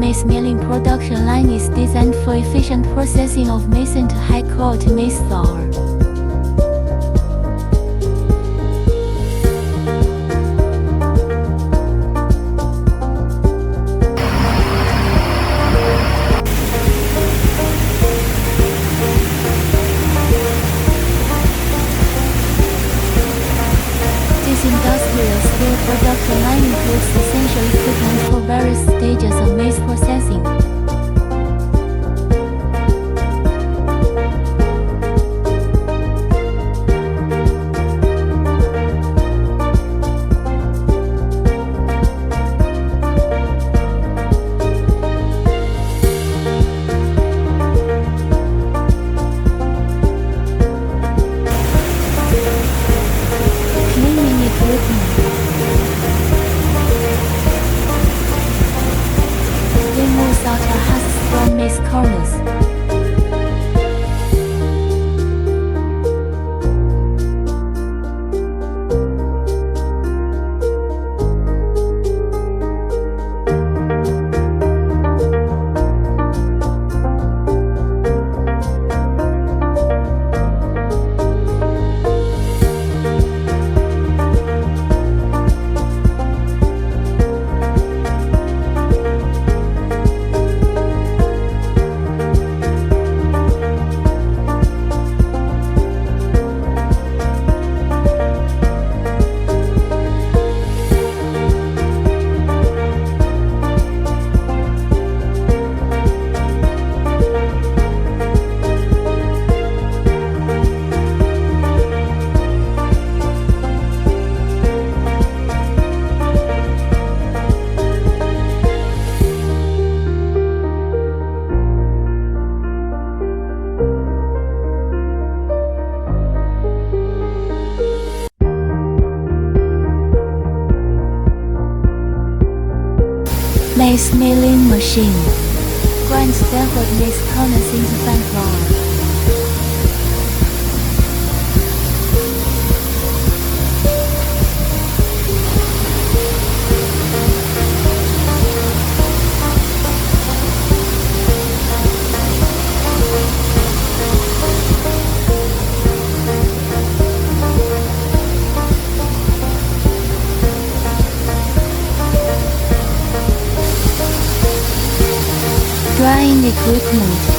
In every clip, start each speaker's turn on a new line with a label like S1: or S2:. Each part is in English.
S1: maize milling production line is designed for efficient processing of maize into high-quality maize flour. This industrial-scale production line includes essential equipment for various stages of maize processing. Removes out husks from maize kernels. Maize milling machine grinds developed maize kernels into fine flour. Drying equipment.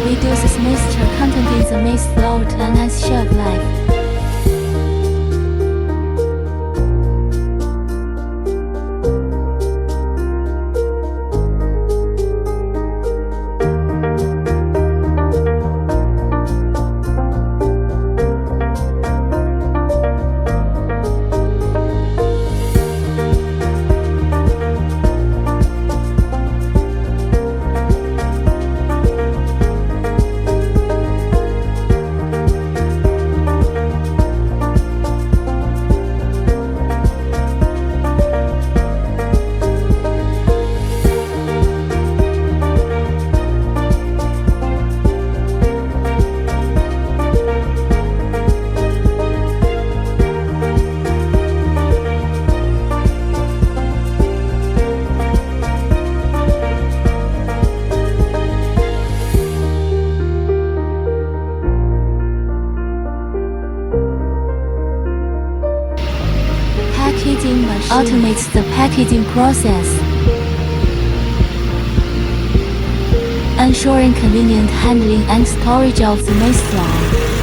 S1: Reduces moisture content in the maize flour to enhance shelf life. Packaging machine automates the packaging process, ensuring convenient handling and storage of the maize flour.